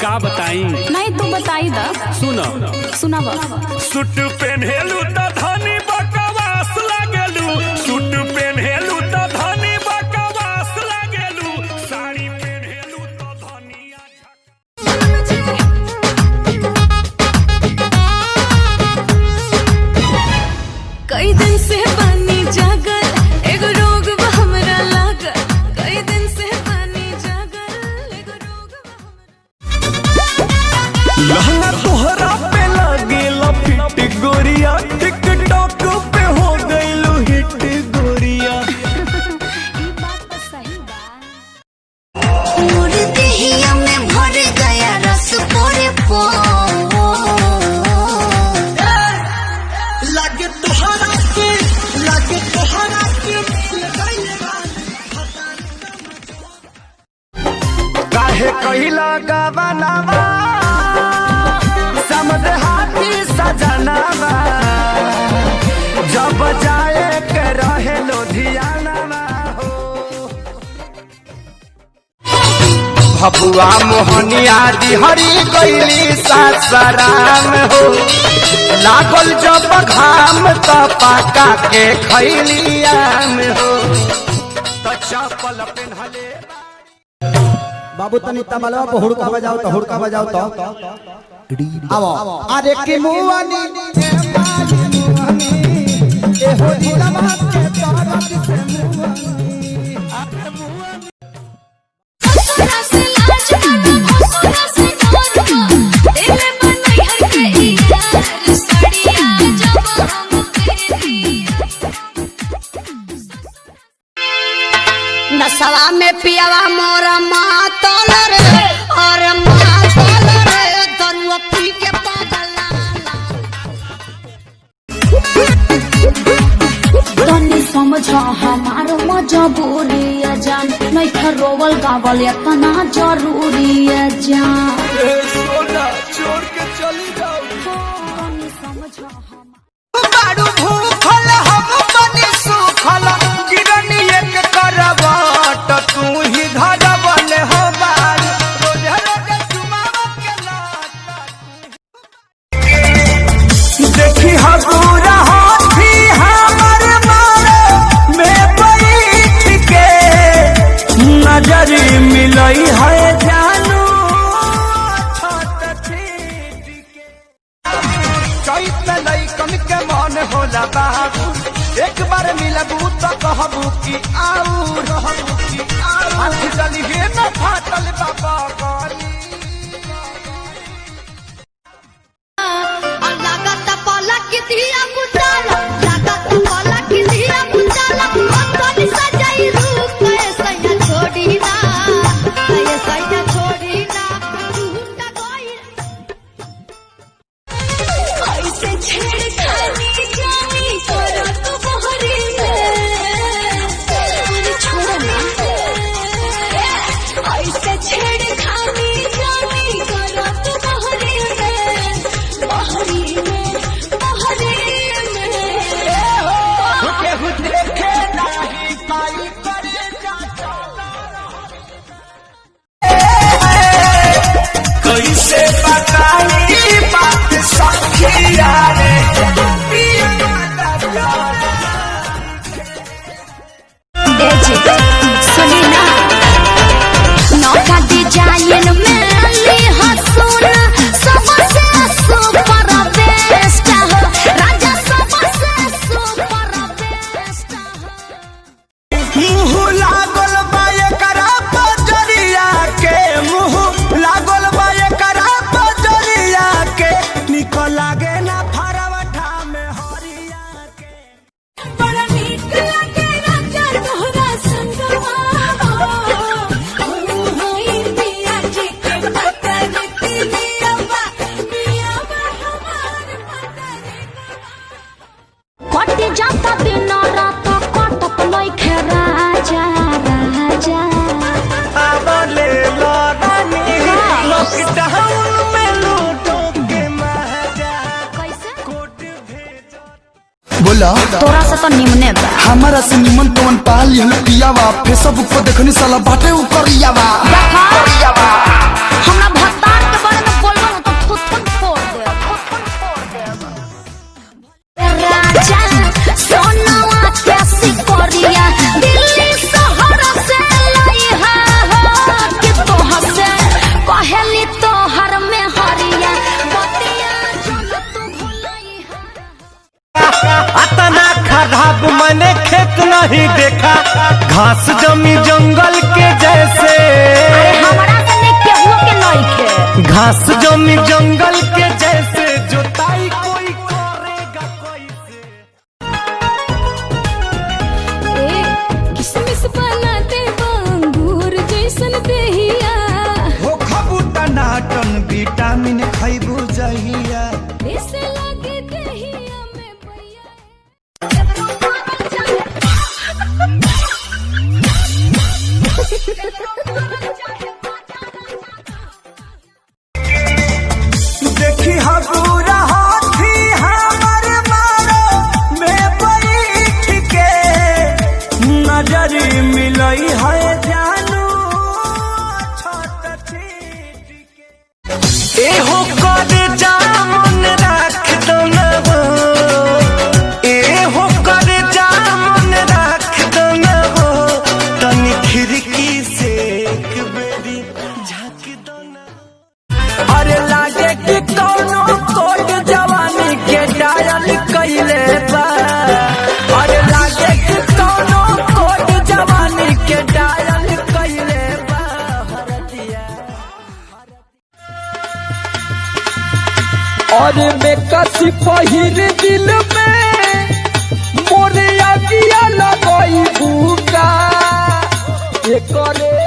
का बताई? नहीं तू बताई दा। सुनो सुनाब। सूट पहनेलू त धनी बकवास लागेलू, सूट पहनेलू त धनी बकवास लागेलू, साड़ी पहनेलू त धनिया। कई दिन से पानी जागल एगो रोग बा हमरा लागल, कई दिन से पानी जागल एगो रोग बा हमरा। लहंगा तोहरा पे लागेला फिट गोरिया, टिकटॉक पे हो गइलू हिट गोरिया। ई बात तो सही बा। मोर देहिया में भर गया रस पोरे पो, लागे तोहरा के काहे कहिला गवनावा समझ हाथी सजनावा, जब जाए के रहे लुधियानावा हो। भबुआ मोहनिया दिहरी गईली सासाराम हो, लागल जब घाम त पाका के खैली आम हो, त चपल पेन्हले बाबू तनी तबलवा पे हुड़का बजाओ तो हुड़का बजाओ तो आओ अरे कि मुआनी ए हो दिलवा के तरफ से मुआनी हसना से लाज मानो हसना से डरवा, दिल में नैहर के यार सड़िया जब हम तेरी। नसवा में पियावा मोरा मातल रे, और मातल रे दरुआ पी के पागला। तनी समझ हमार मजबूरी है जान, नहीं खर रोवल गावल इतना जरूरी है जान। सोना छोड़ के चली जाओ। तनी समझ हमार बारू भूखल हम बनी सुखल, गिरनी एक करवट तू ही धरवल हो बारू, रोज रोज चुमाव के लात। देखी हबूरा हाथी हमर मारे में बैठ के, नजर मिलई है जानू छत छीट के। चैत लइकन के मन होला बाबू, एक बार मिलबू तो कहबू कि आऊ रहबू कि आऊ, हाथ चली हे न फाटल बाबा गली। लागत पलक दिया बुझाला, लागत पलक दिया बुझाला, अंतरी सजाई रूप सैया छोड़ी ना, सैया छोड़ी ना, झूठा कोई ऐसे छेड़खानी जानी करो तो बहरी में, छोड़ो ना ऐसे छेड़खानी जानी करो तो बहरी में, बहरी में, बहरी में। केहू देखे नाही पाई करे जाता, कैसे बताई बात सखिया रे। सुनी ना नौका डिजाइन में ली हसून, सबसे सुपर बेस्ट हो राजा, सबसे सुपर बेस्ट हो। मुँह लागल बा एकरा पजरिया के, मुँह लागल बा एकरा पजरिया के, निकल लागे ना फरवठा में हरिया के। बड़ा नीक लगे राजा तोहरा संगवा हो, होई पिया जी के पतर तिलियावा, पियावा हमार पतर। कट जाता दिन रात कटत लइखे राजा राजा। आवले लड़नी लॉकडाउन में लूटो के महाजा, कैसे कोट भेजो। बोला तोरा से तो निमने बा। हमारा से निमन तोन पाल लिहल पियावा, फेसबुक पर देखनी साला बाटे उ करियावा। हमरा भत्तार के कहीं देखा घास जमी जंगल के जैसे हमारा से नहीं केहू के नइखे। घास जमी जंगल के जैसे जोताई कोई करेगा कैसे। किसमिस बनाते अंगूर जैसन देहिया हो खबू टनाटन विटामिन खैबू जहिया ऐसे लगे देहिया में भैया। देखी हबूरा हाथी हमर मारो में बैठ के नजर मिलई है जानू छोट चीट के एहो कर जामन राख दो न हो एहो कर जामन राख दो न हो तनी खिड़की से एक बेरी झाँक दो न। अरे लागे कि कौनो कोट जवानी के डायल कइले बा अरे लागे कि कौनो कोट जवानी के डायल कइले बा हरदिया और में कसी पहिर दिल में मोरे अगिया लगई भूका ये करे